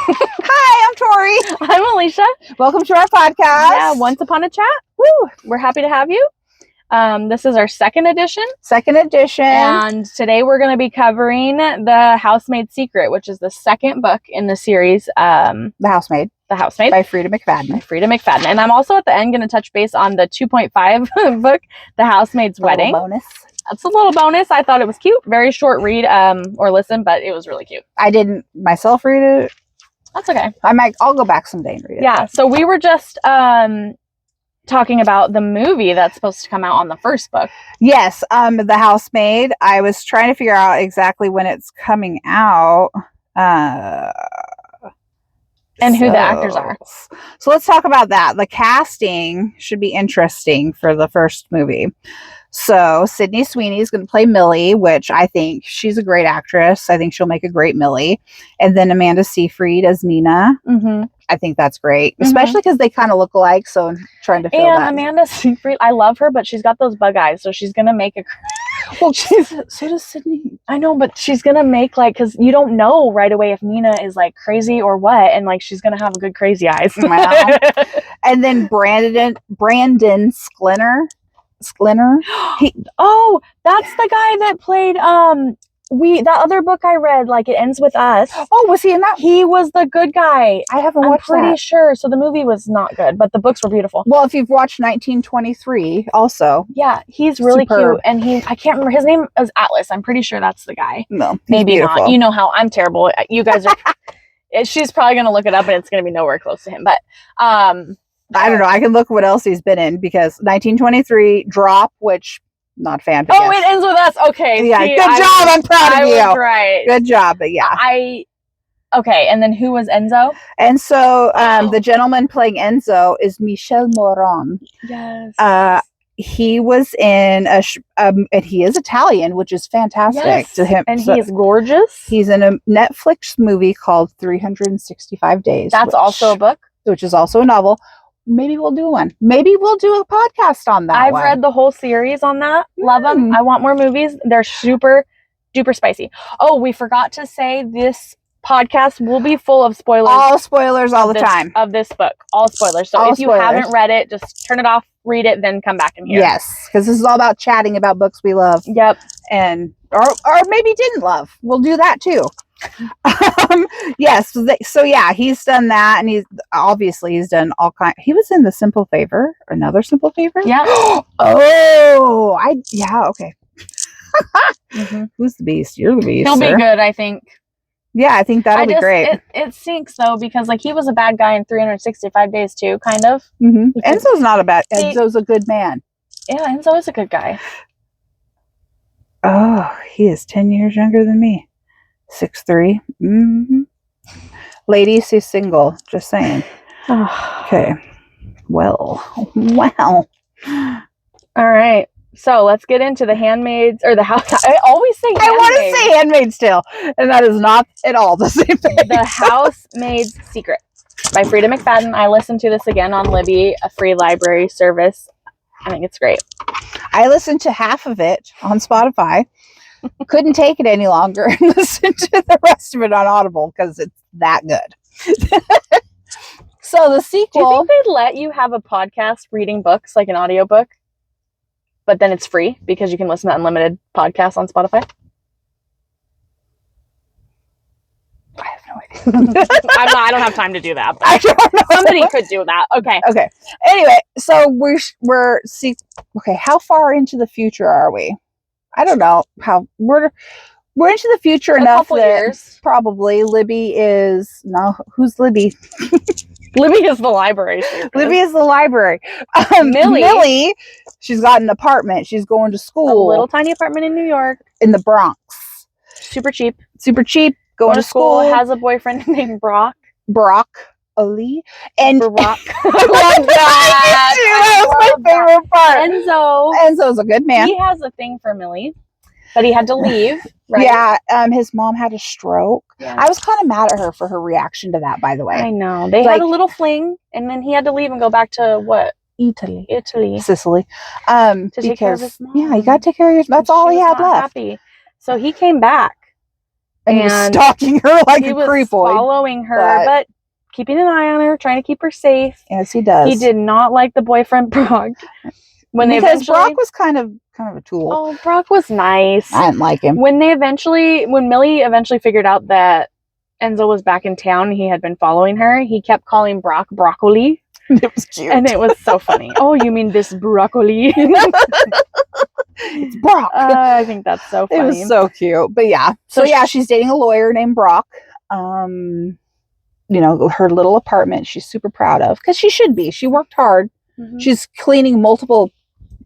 Hi, I'm Tori. I'm Alicia. Welcome to our podcast. Yeah, Once Upon a Chat. Woo! We're happy to have you. This is our second edition. And today we're going to be covering The Housemaid Secret, which is the second book in the series. The Housemaid. The Housemaid. By Freida McFadden. And I'm also at the end going to touch base on the 2.5 book, The Housemaid's Wedding. Bonus. That's a little bonus. I thought it was cute. Very short read or listen, but it was really cute. I didn't myself read it. That's okay. I'll go back someday and read it. Yeah. So we were just talking about the movie that's supposed to come out on the first book. Yes. The Housemaid. I was trying to figure out exactly when it's coming out. And who the actors are. So let's talk about that. The casting should be interesting for the first movie. So Sydney Sweeney is going to play Millie, which I think she's a great actress. I think she'll make a great Millie. And then Amanda Seyfried as Nina. Mm-hmm. I think that's great, especially because they kind of look alike. So I'm trying to feel that. And Amanda Seyfried, I love her, but she's got those bug eyes, so she's going to make a... Well, so does Sydney. I know, but she's going to make because you don't know right away if Nina is crazy or what. And she's going to have good crazy eyes. Wow. And then Brandon Sklenar. That's the guy that played that other book I read, It Ends With Us. Oh, was he in that? He was the good guy. I haven't watched that. I'm pretty sure. So the movie was not good, but the books were beautiful. Well, if you've watched 1923 also. Yeah, he's really superb. cute. And I can't remember, his name is Atlas. I'm pretty sure that's the guy. No, maybe beautiful. Not. You know how I'm terrible. You guys are, she's probably going to look it up and it's going to be nowhere close to him. But, I don't know. I can look what else he's been in because 1923 Drop, which not fan. Oh, It Ends With Us. Okay. Yeah. Good job. I'm proud of you. I was right. Good job. But yeah. Okay. And then who was Enzo? And so the gentleman playing Enzo is Michel Moran. Yes. He was in and he is Italian, which is fantastic to him. And he is gorgeous. He's in a Netflix movie called 365 Days. That's also a book. Which is also a novel. Maybe we'll do one. Maybe we'll do a podcast on that. I've read the whole series on that. Love them. I want more movies. They're super duper spicy. Oh, we forgot to say this podcast will be full of spoilers. All spoilers all the time. Of this book. All spoilers. So if you haven't read it, just turn it off, read it, then come back and hear. Yes, because this is all about chatting about books we love. Yep. And or maybe didn't love. We'll do that too. Yes. So yeah, he's done that, and he's done all kind. He was in The Simple Favor, another Simple Favor. Yeah. Okay. Who's the beast? You're the beast. He'll be good, I think. Yeah, I think that'll be great. It stinks though because he was a bad guy in 365 Days too, kind of. Mm-hmm. Enzo's not a bad. Enzo's a good man. Yeah, Enzo is a good guy. Oh, he is 10 years younger than me. 6'3". Mm-hmm. Ladies, he's single. Just saying. Okay. Well. All right. So let's get into the Handmaids or the House. I always say Handmaids. I want to say Handmaid's still, and that is not at all the same thing. The Housemaid's Secret by Freida McFadden. I listened to this again on Libby, a free library service. I think it's great. I listened to half of it on Spotify. Couldn't take it any longer and listen to the rest of it on Audible because it's that good. So the sequel. Do you think they'd let you have a podcast reading books, like an audiobook? But then it's free because you can listen to unlimited podcasts on Spotify? I have no idea. I don't have time to do that. But I don't know. Somebody could do that. Okay. Anyway, so how far into the future are we? I don't know how we're into the future enough that years. Probably Libby is who's Libby? Libby is the library. Libby is the library. Millie, she's got an apartment. She's going to school. A little tiny apartment in New York. In the Bronx. Super cheap. Going to school. Has a boyfriend named Brock. Ali. And Brock. I love that. That was my favorite part. Enzo's a good man. He has a thing for Millie. But he had to leave, right? Yeah, his mom had a stroke. Yeah. I was kind of mad at her for her reaction to that, by the way. I know. They had a little fling, and then he had to leave and go back to what? Italy. To Sicily. take care of his mom. Yeah, you got to take care of your... That's all he had left. Happy. So he came back. And he was stalking her like a creepoid. He was following her, but keeping an eye on her, trying to keep her safe. Yes, he does. He did not like the boyfriend Brock. Because Brock was kind of a tool. Oh, Brock was nice. I didn't like him. When Millie eventually figured out that Enzo was back in town, he had been following her, he kept calling Brock broccoli. It was cute. And it was so funny. Oh, you mean this broccoli? It's Brock. I think that's so funny. It was so cute. But yeah. So yeah, she's dating a lawyer named Brock. You know, her little apartment she's super proud of, because she should be. She worked hard. Mm-hmm. She's cleaning multiple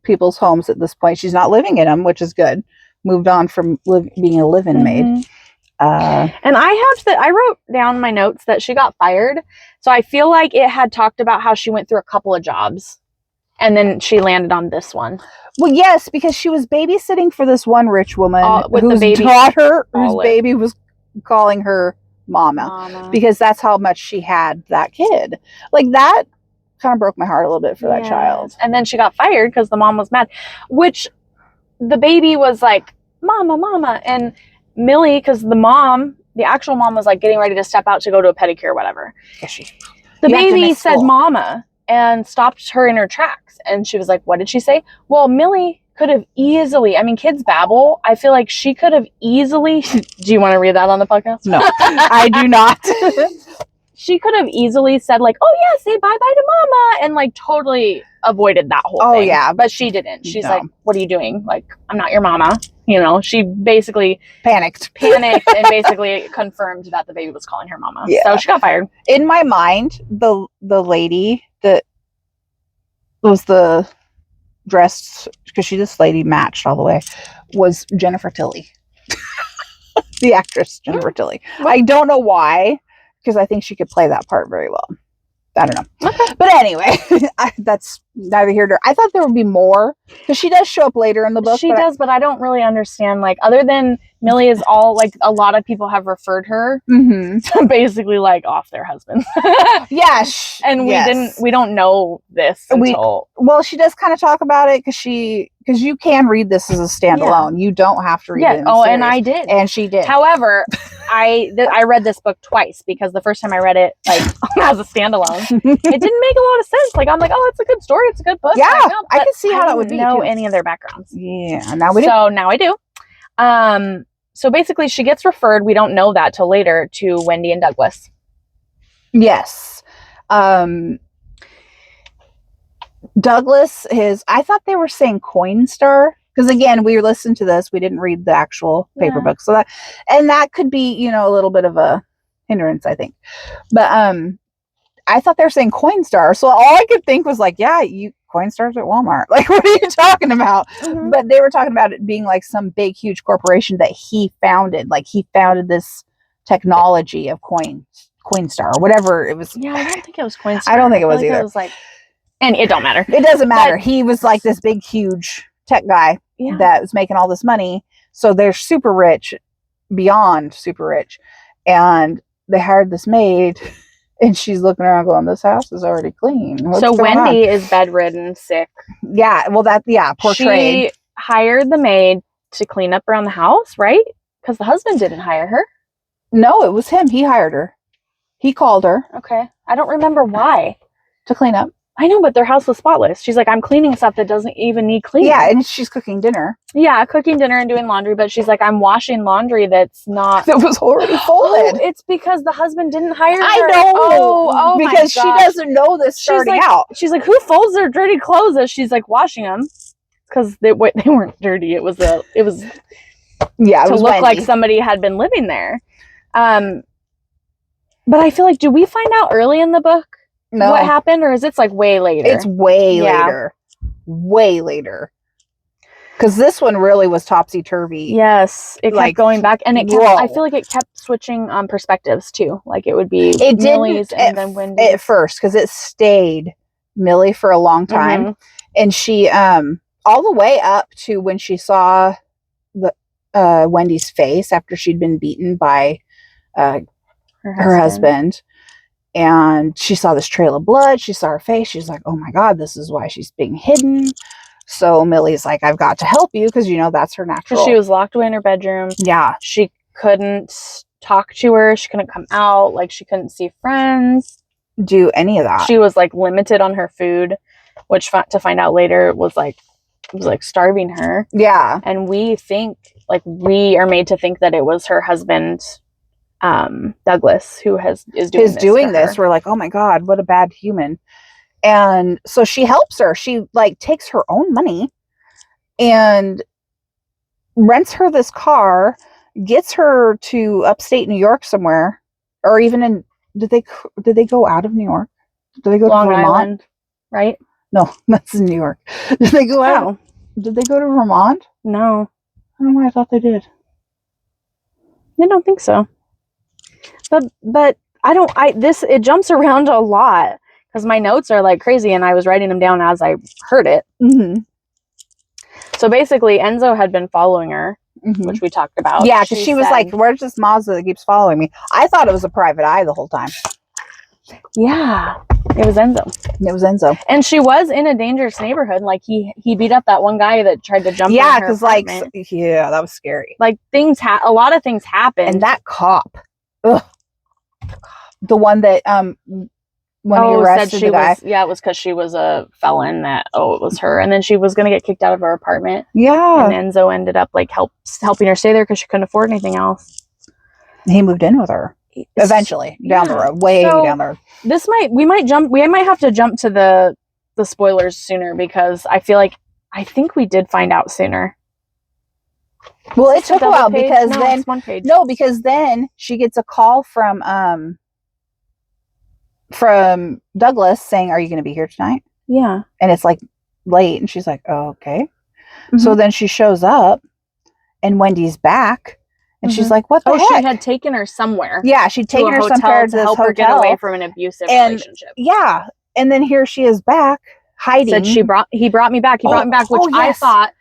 people's homes at this point. She's not living in them, which is good. Moved on from being a live-in maid. And I wrote down my notes that she got fired. So I feel like it had talked about how she went through a couple of jobs and then she landed on this one. Well, yes, because she was babysitting for this one rich woman whose baby was calling her mama, because that's how much she had that kid. Like, that kind of broke my heart a little bit for that child. And then she got fired because the mom was mad, which the baby was like, mama, and Millie, because the actual mom was like getting ready to step out to go to a pedicure or whatever. The baby said mama and stopped her in her tracks. And she was like, what did she say? Well, Millie could have easily, I mean, kids babble. I feel like she could have easily, do you want to read that on the podcast? No, I do not. She could have easily said like, oh yeah, say bye-bye to mama, and like totally avoided that whole thing. Oh yeah. But she didn't. She's like, what are you doing? Like, I'm not your mama. You know, she basically panicked and basically confirmed that the baby was calling her mama. Yeah. So she got fired. In my mind, the lady that was the dressed, because this lady matched all the way, was Jennifer Tilly. The actress Jennifer Tilly. I don't know why, because I think she could play that part very well. I don't know. Okay. But anyway, that's neither here nor there. I thought there would be more, because she does show up later in the book. She does, but I don't really understand, like, other than Millie is all, like, a lot of people have referred her to basically, like, off their husbands. And we don't know this until... Well, she does kind of talk about it, because you can read this as a standalone. You don't have to read it in the series. And I did. And she did. However, I read this book twice, because the first time I read it, like, as a standalone, it didn't make a lot of sense. Like, I'm like, oh, it's a good story. It's a good book. Yeah, I can see how that would be. I don't know any of their backgrounds. Yeah, now we do. So now I do. So basically, she gets referred, we don't know that till later, to Wendy and Douglas. Yes. Douglas I thought they were saying Coinstar, because again, we listened to this, we didn't read the actual paper book, so that could be, a little bit of a hindrance, I think. But I thought they were saying Coinstar, so all I could think was like, Coinstar's at Walmart. Like, what are you talking about? Mm-hmm. But they were talking about it being like some big, huge corporation that he founded. Like, he founded this technology of Coinstar, or whatever it was. Yeah, I don't think it was Coinstar. I don't think it was either. It was like, and it don't matter. It doesn't matter. But he was like this big, huge tech guy that was making all this money. So they're super rich, beyond super rich. And they hired this maid. And she's looking around going, this house is already clean. So Wendy is bedridden, sick. Yeah, well, portrayed. She hired the maid to clean up around the house, right? Because the husband didn't hire her. No, it was him. He hired her. He called her. Okay. I don't remember why. To clean up. I know, but their house was spotless. She's like, I'm cleaning stuff that doesn't even need cleaning. Yeah, and she's cooking dinner. Yeah, cooking dinner and doing laundry, but she's like, I'm washing laundry that's not... That was already folded. Oh, it's because the husband didn't hire her. I know. Oh because she doesn't know this starting out. She's like, who folds their dirty clothes as she's like washing them? Because they weren't dirty. It was to look Wendy. like somebody had been living there. But I feel like, do we find out early in the book what happened, or is it like way later? It's way later. Way later. Because this one really was topsy-turvy. Yes. It kept going back. And I feel like it kept switching perspectives too. Like, it would be Millie's and then Wendy's. At first, because it stayed Millie for a long time. Mm-hmm. And she, all the way up to when she saw the Wendy's face after she'd been beaten by her husband. And she saw this trail of blood. She saw her face. She's like, oh my God, this is why she's being hidden. So Millie's like, I've got to help you, because that's her natural. She was locked away in her bedroom. Yeah. She couldn't talk to her. She couldn't come out. Like, she couldn't see friends. Do any of that. She was, like, limited on her food, which to find out later was starving her. Yeah. And we are made to think that it was her husband, Douglas, who is doing this. We're like, oh my God, what a bad human. And so she helps her. She like takes her own money and rents her this car, gets her to upstate New York somewhere, or even did they go out of New York? Did they go Long to Vermont? Island, right? No, that's in New York. Did they go out? Did they go to Vermont? No. I don't know why I thought they did. I don't think so. But it jumps around a lot because my notes are like crazy and I was writing them down as I heard it. Mm-hmm. So basically Enzo had been following her, which we talked about. Yeah, because she was like, where's this Mazda that keeps following me? I thought it was a private eye the whole time. Yeah, it was Enzo. And she was in a dangerous neighborhood. Like, he beat up that one guy that tried to jump in her apartment. That was scary. Like, a lot of things happened. And that cop, ugh, the one that when he arrested the guy. It was because she was a felon it was her. And then she was going to get kicked out of her apartment. Yeah. And Enzo ended up like helping her stay there because she couldn't afford anything else. He moved in with her eventually down the road, down the road. We might have to jump to the spoilers sooner because I think we did find out sooner. Well, it took a while because it's one page. No, because then she gets a call from Douglas saying, "Are you going to be here tonight?" Yeah. And it's like late and she's like, "Oh, okay." Mm-hmm. So then she shows up and Wendy's back and she's like, "What the heck?" She had taken her somewhere. Yeah, she'd taken her somewhere to help her get away from an abusive relationship. Yeah. And then here she is back hiding. Said he brought me back. He brought me back, which I thought,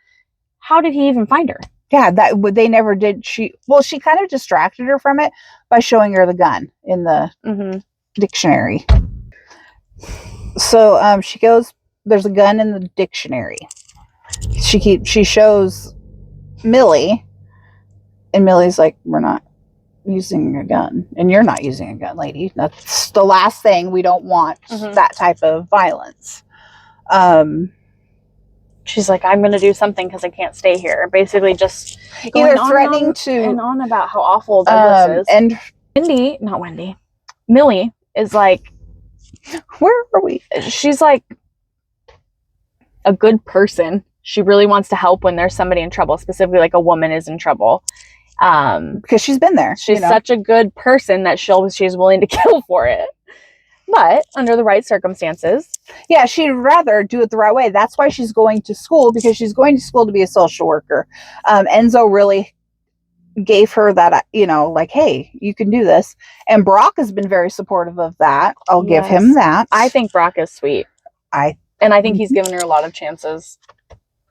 how did he even find her? Yeah, they never did. She kind of distracted her from it by showing her the gun in the dictionary. So she goes, there's a gun in the dictionary. She shows Millie, and Millie's like, we're not using a gun, and you're not using a gun, lady. That's the last thing. We don't want that type of violence. She's like, I'm going to do something because I can't stay here. Basically just either threatening on about how awful Douglas is. And Millie is like, where are we? She's like a good person. She really wants to help when there's somebody in trouble, specifically like a woman is in trouble. Because she's been there. She's such a good person that she's willing to kill for it. But under the right circumstances. Yeah, she'd rather do it the right way. That's why she's going to school, because she's going to school to be a social worker. Enzo really gave her that, like, hey, you can do this. And Brock has been very supportive of that. I'll give him that. I think Brock is sweet. And I think he's given her a lot of chances.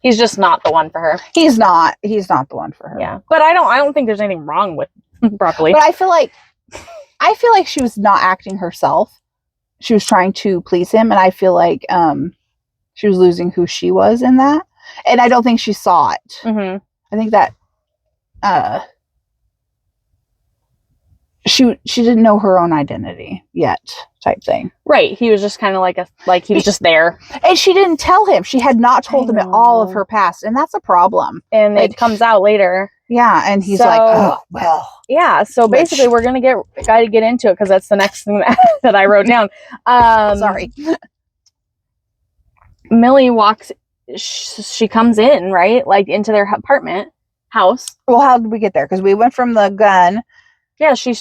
He's just not the one for her. He's not the one for her. Yeah. But I don't think there's anything wrong with Broccoli. But I feel like she was not acting herself. She was trying to please him, and I feel like she was losing who she was in that. And I don't think she saw it. Mm-hmm. I think that she didn't know her own identity yet, type thing. Right. He was just kind of like he was just there. And she didn't tell him. She had not told him all of her past, and that's a problem. And it comes out later. Yeah, and he's like, oh, well. Yeah, so basically we're going to get into it because that's the next thing that I wrote down. Sorry. Millie she comes in, right? Like into their house. Well, how did we get there? Because we went from the gun. Yeah, she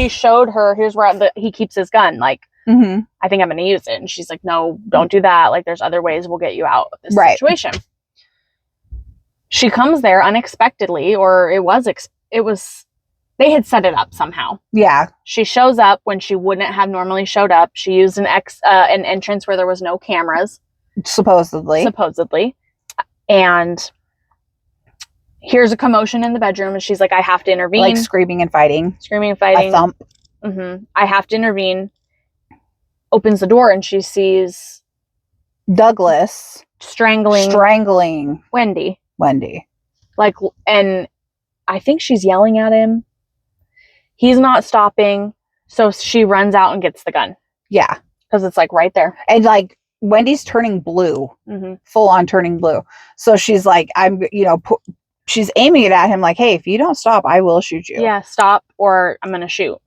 showed her, here's where he keeps his gun. Like, I think I'm going to use it. And she's like, no, don't do that. Like, there's other ways we'll get you out of this situation. She comes there unexpectedly, or they had set it up somehow. Yeah. She shows up when she wouldn't have normally showed up. She used an entrance where there was no cameras. Supposedly. And here's a commotion in the bedroom, and she's like, I have to intervene. Like screaming and fighting. A thump. I have to intervene. Opens the door, and she sees Douglas strangling Wendy. Like, and I think she's yelling at him. He's not stopping, so she runs out and gets the gun. Yeah. Because it's like right there. And like Wendy's turning blue, full on turning blue. So she's like, she's aiming it at him like, hey, if you don't stop, I will shoot you. Yeah, stop or I'm going to shoot.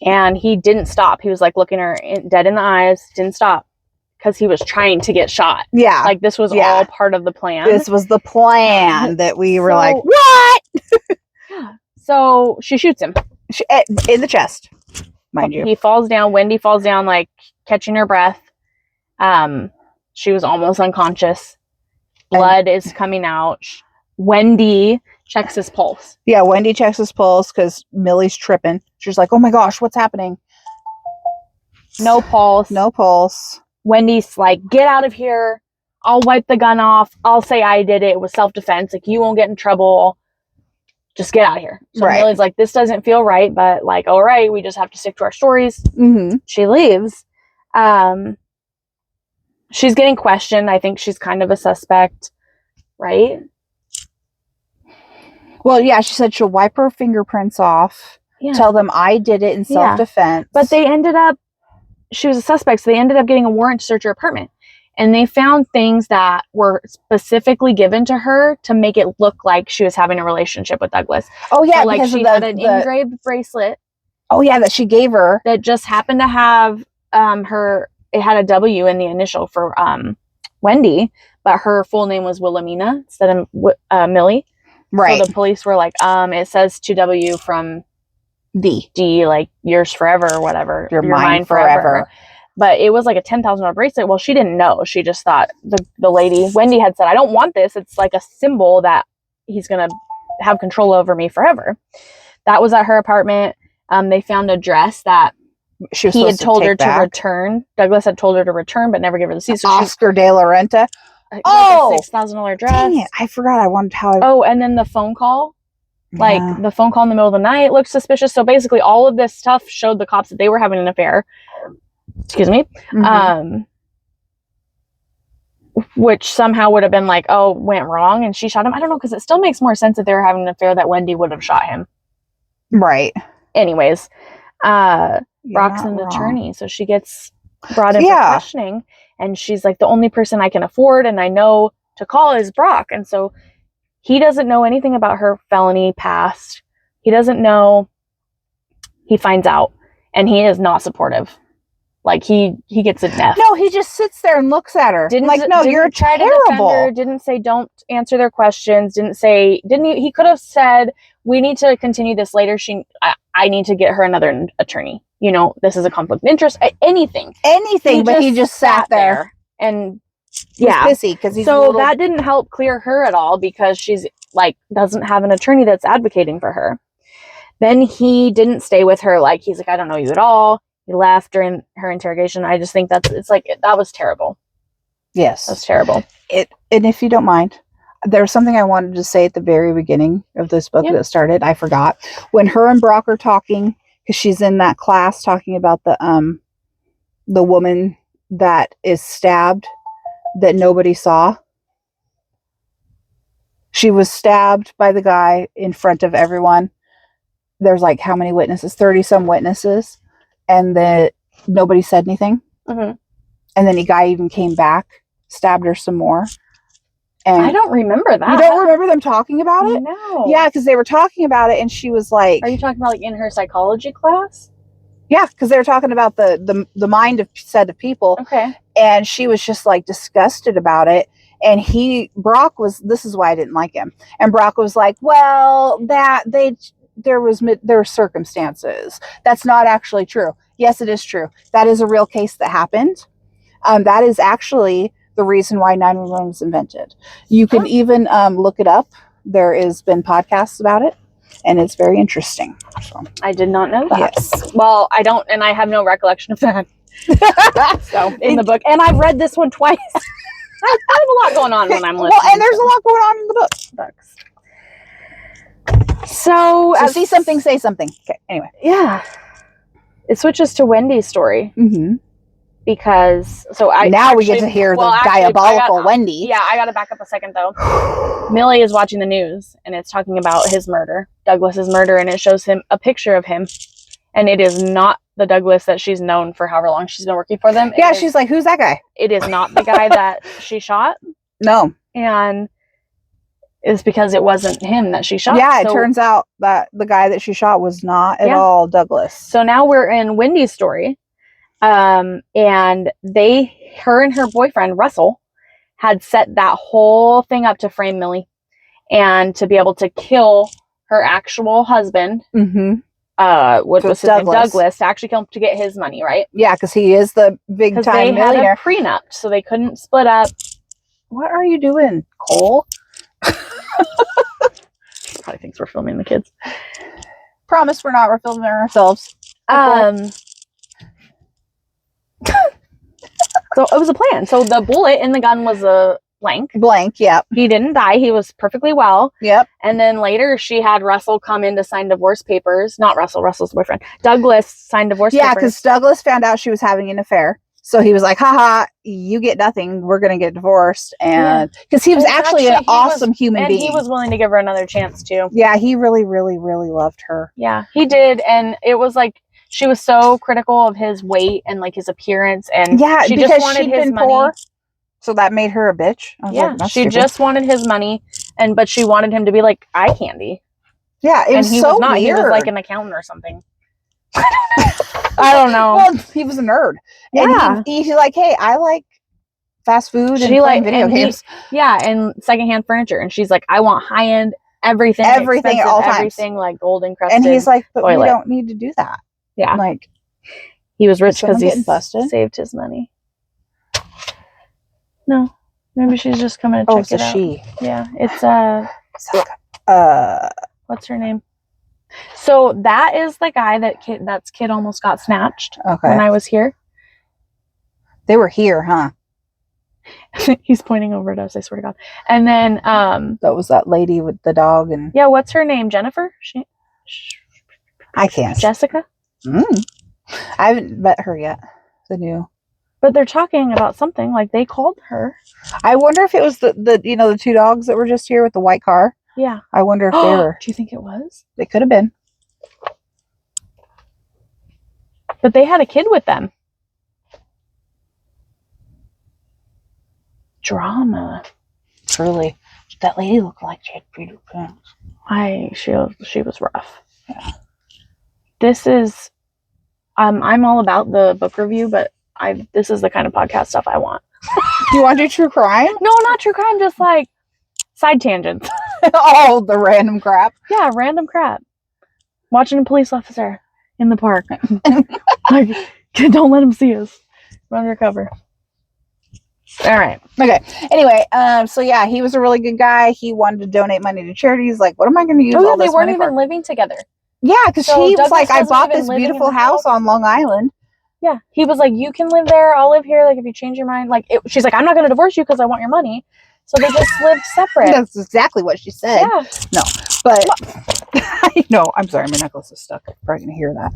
And he didn't stop. He was like looking her dead in the eyes, didn't stop because he was trying to get shot. Yeah. Like this was all part of the plan. This was the plan that we were like, what? Yeah. So she shoots him. In the chest, mind you. He falls down. Wendy falls down, like catching her breath. She was almost unconscious. Blood is coming out. Wendy checks his pulse. Yeah, Wendy checks his pulse because Millie's tripping. She's like, oh my gosh, what's happening? No pulse. No pulse. Wendy's like, get out of here. I'll wipe the gun off. I'll say I did it. It was self-defense. Like, you won't get in trouble. Just get out of here. So Millie's like, this doesn't feel right, but like, all right, we just have to stick to our stories. She leaves. She's getting questioned. I think she's kind of a suspect, right? Well, yeah, she said she'll wipe her fingerprints off, tell them I did it in self-defense. But they ended up, she was a suspect, so they ended up getting a warrant to search her apartment. And they found things that were specifically given to her to make it look like she was having a relationship with Douglas. Oh, yeah. So, like, she had an engraved bracelet. Oh, yeah, that she gave her. That just happened to have it had a W in the initial for Wendy, but her full name was Wilhelmina instead of Millie. Right. So the police were like, it says to W from D, like yours forever or whatever. Your mine forever. But it was like a $10,000 bracelet. Well, she didn't know. She just thought the lady, Wendy, had said, I don't want this. It's like a symbol that he's going to have control over me forever. That was at her apartment. They found a dress that he had told her to return. Douglas had told her to return, but never gave her the seat. So Oscar de la Renta. Like a $6,000 dress. Dang it. I forgot. I wanted how. Oh, and then the phone call. Like the phone call in the middle of the night looked suspicious. So basically all of this stuff showed the cops that they were having an affair. Excuse me. Which somehow would have been like, oh, went wrong and she shot him. I don't know, because it still makes more sense if they were having an affair that Wendy would have shot him. Right. Anyways, Brock's an attorney, so she gets brought in for questioning, and she's like, the only person I can afford and I know to call is Brock. And so he doesn't know anything about her felony past. He doesn't know. He finds out, and he is not supportive. Like, he gets a F. No, he just sits there and looks at her. You're terrible. Didn't say don't answer their questions. He could have said, we need to continue this later. I need to get her another attorney. You know, this is a conflict of interest. Anything. But he just sat there. And pissy because he's that didn't help clear her at all, because she's like, doesn't have an attorney that's advocating for her. Then he didn't stay with her. Like, he's like, I don't know you at all. He left during her interrogation. I just think that was terrible. Yes. That's terrible. And if you don't mind, there's something I wanted to say at the very beginning of this book that started. I forgot. When her and Brock are talking, because she's in that class talking about the woman that is stabbed that nobody saw. She was stabbed by the guy in front of everyone. There's like how many witnesses? 30 some witnesses. And that nobody said anything. And then the guy even came back, stabbed her some more. And I don't remember that. You don't remember them talking about it? No. Yeah, because they were talking about it, and she was like, are you talking about like in her psychology class? Yeah, because they were talking about the mind of set of people. Okay. And she was just like disgusted about it. And Brock was, this is why I didn't like him. And Brock was like, well, there were circumstances. That's not actually true. Yes, it is true. That is a real case that happened. That is actually the reason why 911 was invented. You can even look it up. There has been podcasts about it, and it's very interesting. So, I did not know that. Yes. Well, I don't, and I have no recollection of that. So in the book, and I've read this one twice. I have a lot going on when I'm listening. Well, and there's a lot going on in the books. So see something, say something. Okay. Anyway, yeah, it switches to Wendy's story because we get to hear the diabolical Wendy. Yeah, I got to back up a second though. Millie is watching the news and it's talking about his murder, Douglas's murder, and it shows him a picture of him And it is not the Douglas that she's known for however long she's been working for them. Yeah, she's like, who's that guy? It is not the guy that she shot. No. And it's because it wasn't him that she shot. Yeah, it turns out that the guy that she shot was not at all Douglas. So now we're in Wendy's story. And her and her boyfriend, Russell, had set that whole thing up to frame Millie and to be able to kill her actual husband. What was his name? Douglas, to actually kill him to get his money, right? Yeah, because he is the big time millionaire. They had a prenup, so they couldn't split up. What are you doing, Cole? Probably thinks we're filming the kids. Promise we're not. We're filming ourselves. So it was a plan. So the bullet in the gun was a blank. Yep. He didn't die. He was perfectly well. Yep. And then later she had Russell come in to sign divorce papers. Not Russell, Russell's boyfriend. Douglas signed divorce papers. Yeah, because Douglas found out she was having an affair. So he was like, haha, you get nothing. We're going to get divorced. And because he was actually an awesome human being. And he was willing to give her another chance too. Yeah, he really, really, really loved her. Yeah, he did. And it was like, she was so critical of his weight and like his appearance. And she just wanted his money. Poor, so that made her a bitch. Yeah, she just wanted his money. But she wanted him to be like eye candy. Yeah, it was so weird. He was like an accountant or something. I don't know. Well, he was a nerd. Yeah. And he's like, hey, I like fast food and playing video games. And secondhand furniture. And she's like, I want high-end everything at all times. Everything like gold encrusted. And he's like, but we don't need to do that. Yeah. Like, he was rich because he saved his money. No. Maybe she's just coming to check it out. She. Yeah. It's what's her name? So that is the guy that's kid almost got snatched when I was here. They were here, huh? He's pointing over at us, I swear to God. And then that was that lady with the dog and what's her name? Jennifer? I can't. Jessica? I haven't met her yet. The new. But they're talking about something like they called her. I wonder if it was the two dogs that were just here with the white car. Yeah. I wonder if they were. Do you think it was? They could have been. But they had a kid with them. Drama. Truly. That lady looked like she had Peter Pan. She was rough. Yeah. This is I'm all about the book review, but this is the kind of podcast stuff I want. You want to do true crime? No, not true crime, just like side tangents. Oh, the random crap. Yeah, random crap. Watching a police officer in the park. Like, don't let him see us. We're undercover. All right. Okay. Anyway, so yeah, he was a really good guy. He wanted to donate money to charities. Like, what am I going to use all this money for? They weren't even living together. Yeah, because he was like, I bought this beautiful house on Long Island. Yeah. He was like, you can live there. I'll live here. Like, if you change your mind. Like, she's like, I'm not going to divorce you because I want your money. So they just lived separate. That's exactly what she said. Yeah. No, but I know. I'm sorry, my necklace is stuck. I'm probably gonna hear that.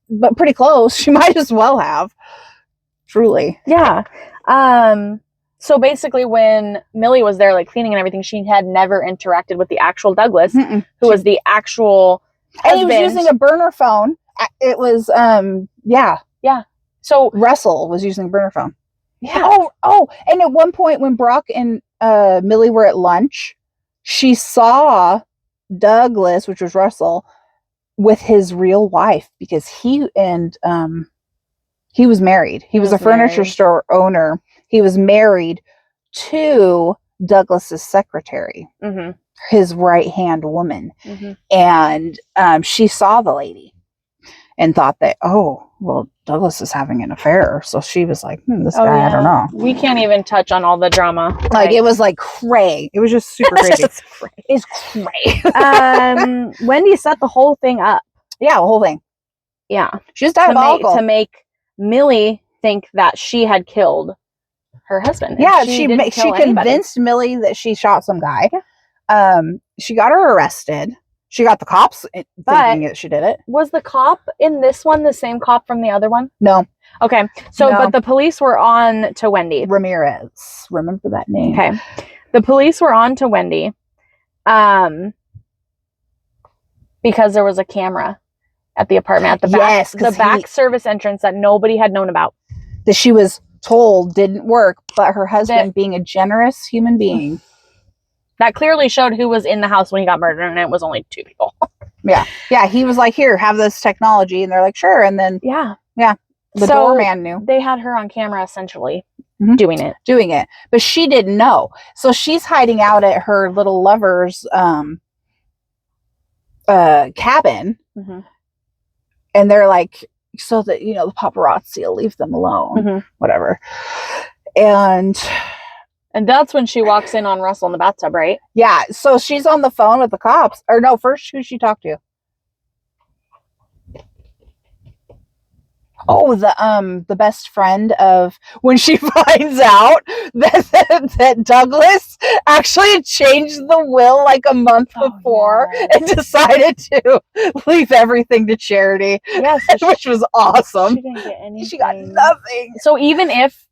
But pretty close. She might as well have. Truly. Yeah. So basically, when Millie was there, like cleaning and everything, she had never interacted with the actual Douglas, who was the actual husband. And he was using a burner phone. It was, yeah. So Russell was using a burner phone. Yeah. Oh, and at one point when Brock and Millie were at lunch, she saw Douglas, which was Russell, with his real wife because he was married. He was a furniture store owner. He was married to Douglas's secretary, his right-hand woman. And she saw the lady and thought that, Douglas is having an affair. So she was like, this guy, yeah. I don't know. We can't even touch on all the drama. Like, it was like cray. It was just super crazy. It's cray. Wendy set the whole thing up. Yeah, the whole thing. Yeah. She was diabolical. To make Millie think that she had killed her husband. Yeah, she convinced Millie that she shot some guy. Yeah. She got her arrested. She got the cops thinking that she did it. Was the cop in this one the same cop from the other one? No. Okay. So, but the police were on to Wendy. Ramirez. Remember that name. Okay. The police were on to Wendy because there was a camera at the apartment at the back, the back service entrance that nobody had known about. That she was told didn't work, but her husband, being a generous human being, that clearly showed who was in the house when he got murdered, and it was only 2 people. Yeah, he was like, here, have this technology, and they're like, sure, and then the doorman knew. They had her on camera essentially doing it, but she didn't know. So she's hiding out at her little lover's cabin, and they're like, so that, you know, the paparazzi will leave them alone, whatever. And that's when she walks in on Russell in the bathtub, right? Yeah. So she's on the phone with the cops. Or no, first who she talked to? Oh, the best friend of, when she finds out that Douglas actually changed the will like a month before and decided to leave everything to charity. Yes, which was awesome. She didn't get anything. She got nothing. So even if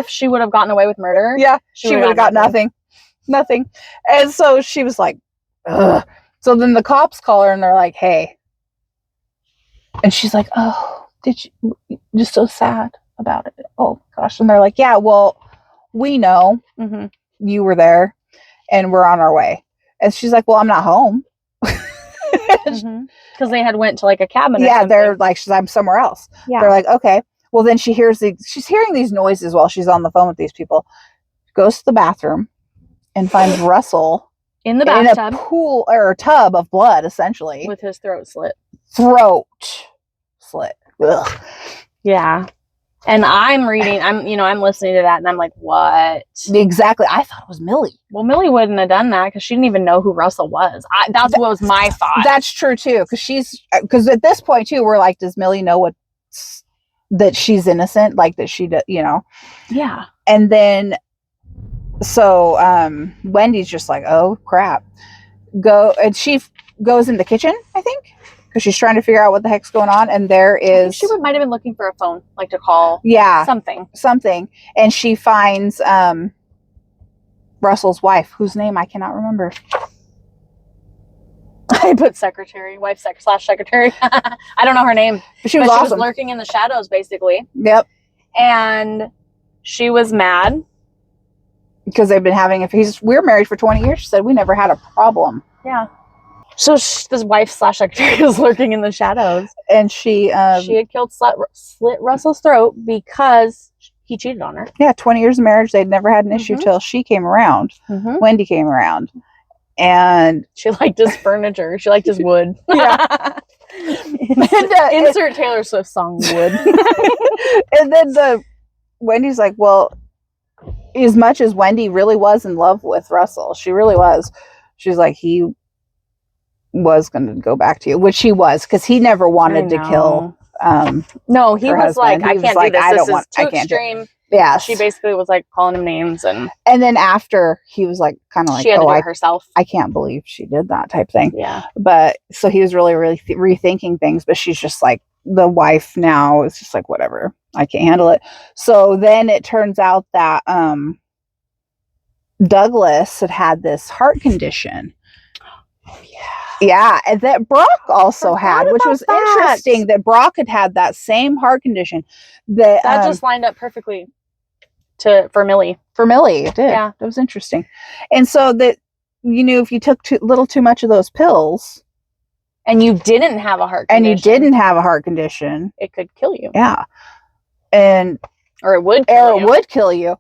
she would have gotten away with murder, she would have got nothing. And so she was like, ugh. So then the cops call her and they're like, hey. And she's like, oh, did you just so sad about it? Oh gosh. And they're like, yeah, well, we know you were there and we're on our way. And she's like, well, I'm not home. Because they had went to like a cabin. Yeah, they're like, I'm somewhere else. Yeah. They're like, okay. Well, then she's hearing these noises while she's on the phone with these people. Goes to the bathroom and finds Russell in the bathtub, in a pool or a tub of blood, essentially, with his throat slit. Ugh. Yeah. And I'm listening to that and I'm like, what? Exactly. I thought it was Millie. Well, Millie wouldn't have done that because she didn't even know who Russell was. That was my thought. That's true too. Because at this point too, we're like, does Millie know that she's innocent? Like that she, Yeah. And then, so Wendy's just like, oh crap. And she goes in the kitchen, I think. Because she's trying to figure out what the heck's going on, and there is. She might have been looking for a phone, like to call. Yeah, something, and she finds Russell's wife, whose name I cannot remember. I put secretary, wife / secretary. I don't know her name. But she was awesome. She was lurking in the shadows, basically. Yep. And she was mad because they've been having. We're married for 20 years. She said we never had a problem. Yeah. So this wife / secretary is lurking in the shadows, and she had killed, slit Russell's throat because he cheated on her. Yeah, 20 years of marriage, they'd never had an issue till she came around. Wendy came around, and she liked his furniture. She liked his wood. Yeah. Insert Taylor Swift song "Wood." And then Wendy's like, well, as much as Wendy really was in love with Russell, she really was. She's like, he was going to go back to you, which he was, because he never wanted to kill no, he was like, I can't do this. This is too extreme. Yeah, she basically was like calling him names, and then after he was like, kind of like, she had to do it herself. I can't believe she did that type thing. Yeah, but so he was really rethinking things, but she's just like, the wife now is just like, whatever, I can't handle it. So then it turns out that Douglas had this heart condition. Oh yeah. Yeah, and that Brock also had, which was interesting, that Brock had that same heart condition. That just lined up perfectly for Millie. For Millie, it did. Yeah. That was interesting. And so that, if you took too much of those pills, and you didn't have a heart condition, it could kill you. Yeah. Or it would kill you.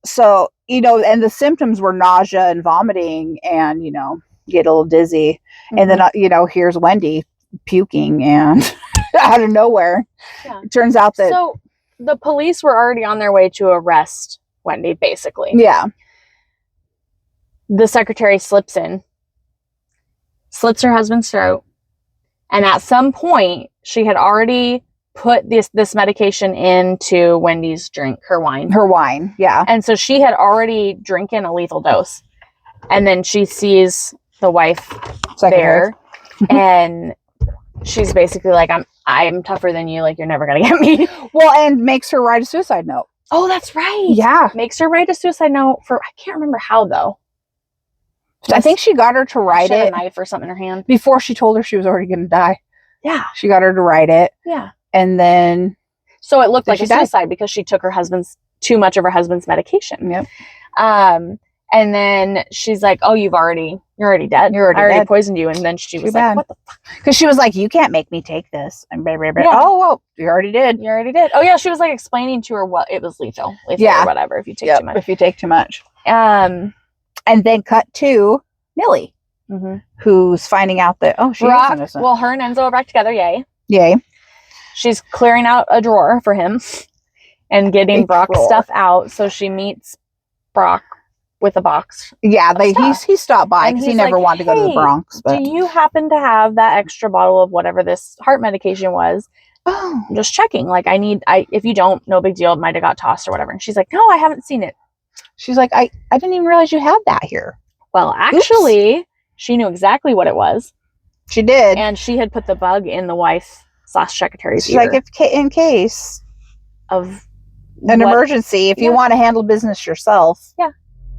So, and the symptoms were nausea and vomiting and, get a little dizzy. And then, here's Wendy puking and out of nowhere. Yeah. It turns out that. So the police were already on their way to arrest Wendy, basically. Yeah. The secretary slits her husband's throat. And at some point, she had already put this medication into Wendy's drink, her wine. Her wine, yeah. And so she had already drinking a lethal dose. And then she sees the wife there, and she's basically like, I'm tougher than you, like, you're never gonna get me. Well, and makes her write a suicide note. Oh, that's right. Yeah. Makes her write a suicide note I can't remember how, though. I think she got her to write it. A knife or something in her hand. Before she told her she was already gonna die. Yeah. She got her to write it. Yeah. And then... So it looked like a suicide because she took too much of her husband's medication. Yep. And then she's like, "Oh, you're already dead. I already poisoned you." And then she was like, "What the fuck?" Because she was like, "You can't make me take this." And Yeah. oh, well, you already did. Oh yeah, she was like explaining to her what it was lethal or whatever if you take too much. If you take too much. And then cut to Millie, who's finding out that she's innocent. Well, her and Enzo are back together. Yay. She's clearing out a drawer for him and getting Brock's stuff out. So she meets Brock with a box. Yeah, he stopped by because he never wanted to go to the Bronx. But... Do you happen to have that extra bottle of whatever this heart medication was? Oh, I'm just checking. Like, if you don't, no big deal. It might have got tossed or whatever. And she's like, "No, I haven't seen it." She's like, I didn't even realize you had that here. Well, actually, she knew exactly what it was. She did. And she had put the bug in the wife/secretary's ear. She's like, in case of an emergency, if you want to handle business yourself. Yeah.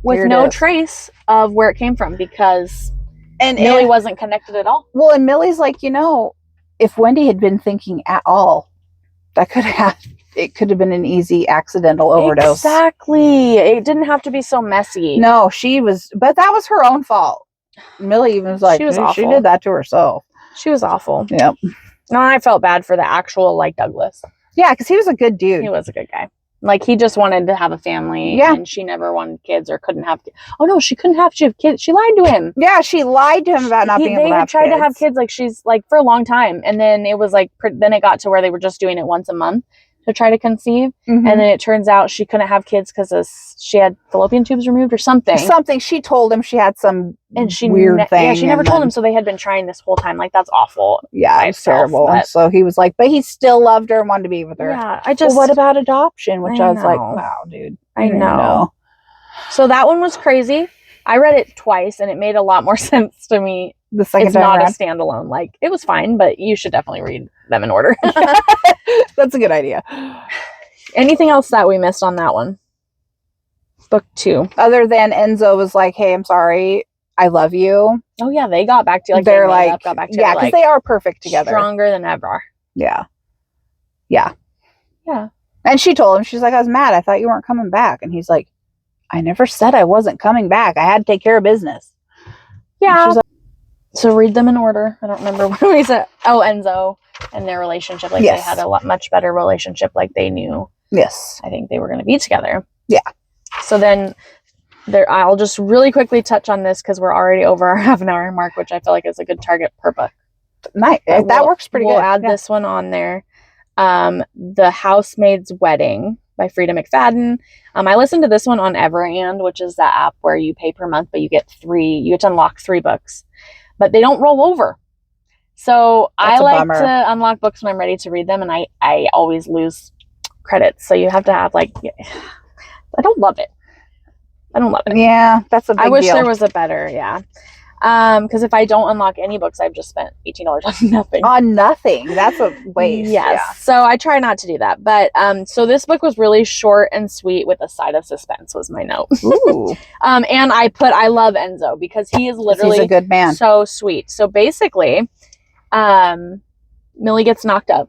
With no trace of where it came from because Millie wasn't connected at all. Well, and Millie's like, if Wendy had been thinking at all, it could have been an easy accidental overdose. Exactly. It didn't have to be so messy. No, but that was her own fault. Millie even was like, she did that to herself. She was awful. Yep. No, I felt bad for the actual Douglas. Yeah, because he was a good dude. He was a good guy. Like, he just wanted to have a family. Yeah. And she never wanted kids or couldn't have kids. Oh, no, she couldn't have kids. She lied to him. Yeah, she lied to him about not being able to have kids. They tried to have kids, she's, for a long time. And then it was, then it got to where they were just doing it once a month to try to conceive. And then it turns out she couldn't have kids because she had fallopian tubes removed or something. She told him she had some weird thing. Yeah, she never told him, so they had been trying this whole time. That's awful. Yeah, it's terrible. And so he was like, but he still loved her and wanted to be with her. Yeah, well, what about adoption? Which I was like, wow, dude. I know. So that one was crazy. I read it twice, and it made a lot more sense to me. The second time around. It's not a standalone. It was fine, but you should definitely read them in order. That's a good idea. Anything else that we missed on that one? Book 2. Other than Enzo was like, "Hey, I'm sorry. I love you." Oh yeah, they got back to they're got back together. Yeah, because they are perfect together. Stronger than ever. Yeah. Yeah. Yeah. And she told him, she's like, "I was mad. I thought you weren't coming back." And he's like, "I never said I wasn't coming back. I had to take care of business." Yeah. So read them in order. I don't remember what we said. Oh, Enzo and their relationship. They had a much better relationship. They knew. Yes. I think they were going to be together. Yeah. So then I'll just really quickly touch on this because we're already over our half-an-hour mark, which I feel like is a good target per book. Nice. That works pretty good. We'll add this one on there. The Housemaid's Wedding by Freida McFadden. I listened to this one on Everand, which is that app where you pay per month, but you get to unlock 3 books. But they don't roll over. So I like to unlock books when I'm ready to read them, and I always lose credits. So you have to have I don't love it. Yeah, that's a big deal. I wish there was a better, because if I don't unlock any books, I've just spent $18 on nothing. On nothing. That's a waste. Yes. Yeah. So I try not to do that. But so this book was really short and sweet with a side of suspense was my note. Ooh. And I love Enzo because he is literally he's a good man. So sweet. So basically, Millie gets knocked up.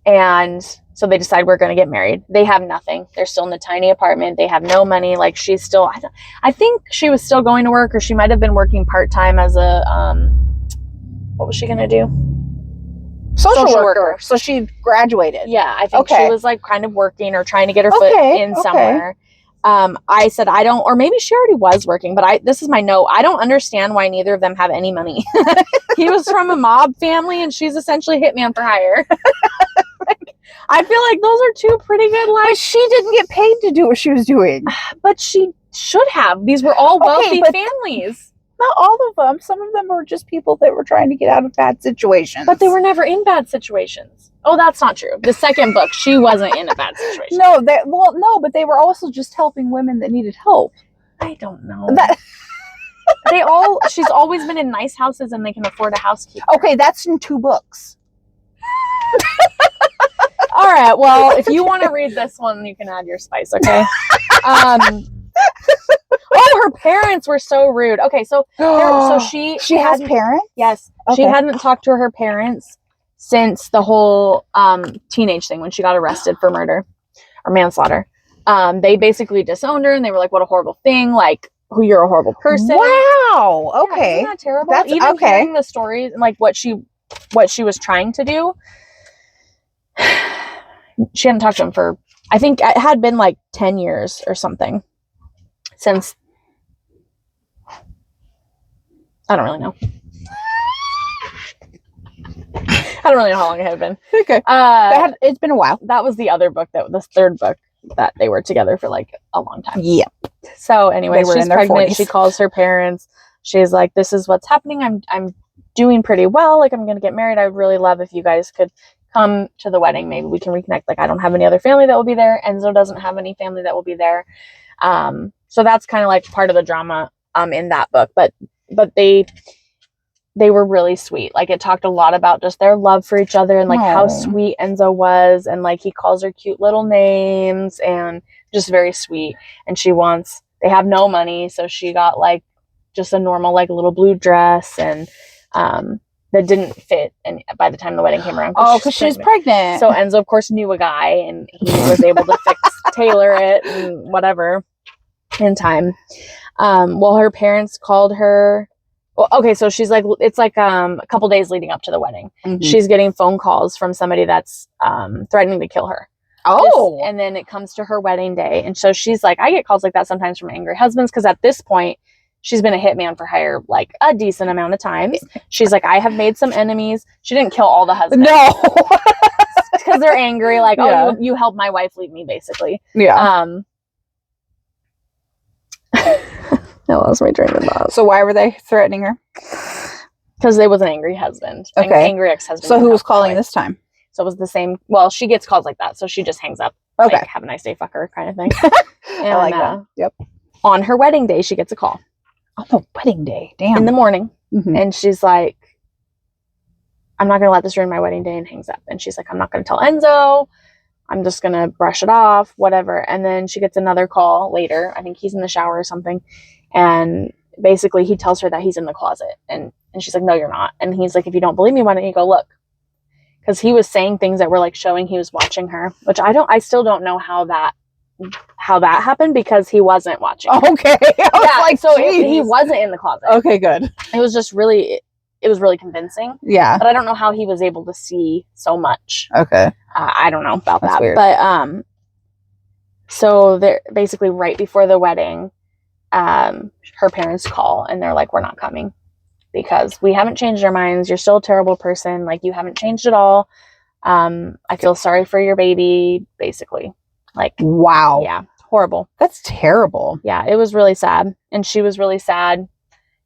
And so they decide we're going to get married. They have nothing. They're still in the tiny apartment. They have no money. She's still, I think she was still going to work, or she might have been working part-time as a, what was she going to do? Social worker. So she graduated. Yeah, I think she was kind of working or trying to get her foot in somewhere. I said, I don't, or maybe she already was working, but this is my note. I don't understand why neither of them have any money. He was from a mob family and she's essentially hitman for hire. I feel like those are 2 pretty good lives. But she didn't get paid to do what she was doing. But she should have. These were all wealthy families. Not all of them. Some of them were just people that were trying to get out of bad situations. But they were never in bad situations. Oh, that's not true. The second book, she wasn't in a bad situation. No, but they were also just helping women that needed help. I don't know. She's always been in nice houses and they can afford a housekeeper. Okay, that's in 2 books. All right. Well, if you want to read this one, you can add your spice. Okay. Oh, her parents were so rude. Okay, so she has parents? Yes. Okay. She hadn't talked to her parents since the whole teenage thing when she got arrested for murder or manslaughter. They basically disowned her and they were like, what a horrible thing, like who you're a horrible person. Wow. Okay. Yeah, isn't that terrible? That's even okay. hearing the stories and like what she was trying to do. She hadn't talked to him for, I think it had been like 10 years or something since. I don't really know. I don't really know how long it had been. Okay. It's been a while. That was the other book, the third book that they were together for like a long time. Yeah. So anyway, she's pregnant. 40s. She calls her parents. She's like, this is what's happening. I'm doing pretty well. Like, I'm going to get married. I would really love if you guys could come to the wedding. Maybe we can reconnect. Like, I don't have any other family that will be there. Enzo doesn't have any family that will be there. So that's kind of like part of the drama in that book. But they were really sweet. Like, it talked a lot about just their love for each other and like how sweet Enzo was, and like he calls her cute little names and just very sweet. And they have no money, so she got like just a normal like little blue dress and that didn't fit, and by the time the wedding came around, because she was pregnant. So Enzo of course knew a guy and he was able to tailor it and whatever in time. Well, her parents called her. Well, okay, so she's like, it's like a couple days leading up to the wedding. Mm-hmm. She's getting phone calls from somebody that's threatening to kill her. Oh. And then it comes to her wedding day. And so she's like, I get calls like that sometimes from angry husbands, because at this point, she's been a hitman for hire like a decent amount of times. She's like, I have made some enemies. She didn't kill all the husbands. No. Because they're angry, like, oh, you helped my wife leave me, basically. Yeah. I lost my train of thought. So why were they threatening her? Because they was an angry husband. Okay. Angry ex-husband. So who was calling this time? So it was the same. Well, she gets calls like that, so she just hangs up. Okay. Like, have a nice day, fucker, kind of thing. And, I like that. Yep. On her wedding day, she gets a call. On the wedding day? Damn. In the morning. Mm-hmm. And she's like, I'm not going to let this ruin my wedding day, and hangs up. And she's like, I'm not going to tell Enzo. I'm just going to brush it off, whatever. And then she gets another call later. I think he's in the shower or something. And basically he tells her that he's in the closet. And she's like, no, you're not. And he's like, if you don't believe me, why don't you go look? Because he was saying things that were like showing he was watching her, which I still don't know how that happened, because he wasn't watching her. Okay. He wasn't in the closet. Okay, good. It was just really, it was really convincing. Yeah. But I don't know how he was able to see so much. Okay. I don't know about that. Weird. But so they're basically right before the wedding, her parents call and they're like, we're not coming because we haven't changed our minds. You're still a terrible person. Like, you haven't changed at all. I feel sorry for your baby, basically. Like, wow. Yeah. Horrible. That's terrible. Yeah. It was really sad. And she was really sad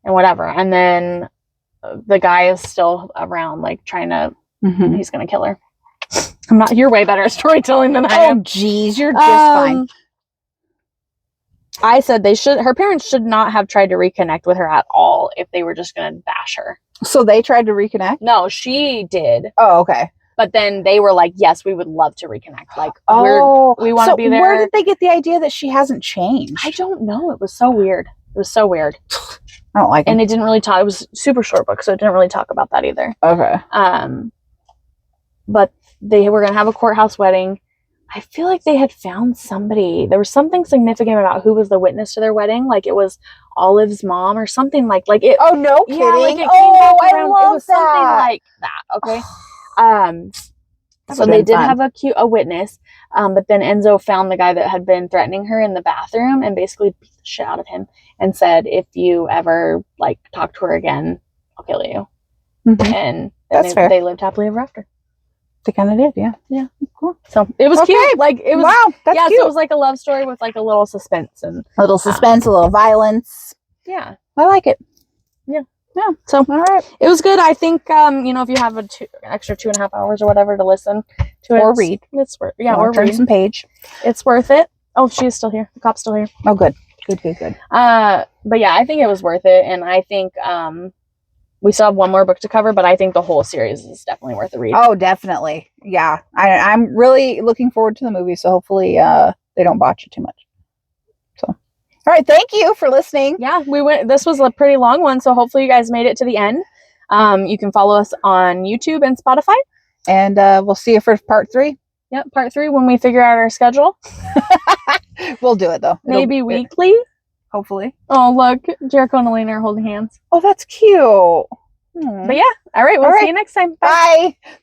and whatever. And then the guy is still around, like, trying to, he's going to kill her. You're way better at storytelling than I am. Oh, geez. You're just fine. I said her parents should not have tried to reconnect with her at all if they were just going to bash her. So they tried to reconnect? No, she did. Oh, okay. But then they were like, yes, we would love to reconnect. Like, we want to be there. Where did they get the idea that she hasn't changed? I don't know. It was so weird. I don't like it. And it didn't really talk. It was a super short book, so it didn't really talk about that either. Okay. But they were going to have a courthouse wedding. I feel like they had found somebody. There was something significant about who was the witness to their wedding. Like, it was Olive's mom or something like it. Oh, no kidding. Yeah, like it came back around. It was something like that. Okay. So they did have a witness. But then Enzo found the guy that had been threatening her in the bathroom and basically beat the shit out of him and said, if you ever like talk to her again, I'll kill you. Mm-hmm. And that's fair. They lived happily ever after. They kind of did, yeah. Yeah, cool. So it was cute. Like, it was, wow, that's cute. So it was like a love story with like a little suspense and a little violence. Yeah, I like it. Yeah, yeah. So all right, it was good. I think if you have an extra 2.5 hours or whatever to listen to it or read, it's worth. Yeah, or turn some page. It's worth it. Oh, she's still here. The cop's still here. Oh, good. Good. But yeah, I think it was worth it, and I think we still have one more book to cover, but I think the whole series is definitely worth a read. Oh, definitely. Yeah. I'm really looking forward to the movie, so hopefully they don't botch it too much. So, All right. Thank you for listening. Yeah, this was a pretty long one, so hopefully you guys made it to the end. You can follow us on YouTube and Spotify. And we'll see you for part 3. Yep, part 3 when we figure out our schedule. We'll do it though. Maybe weekly. Hopefully. Oh, look, Jericho and Elena are holding hands. Oh, that's cute. But yeah, all right, we'll see you next time. Bye.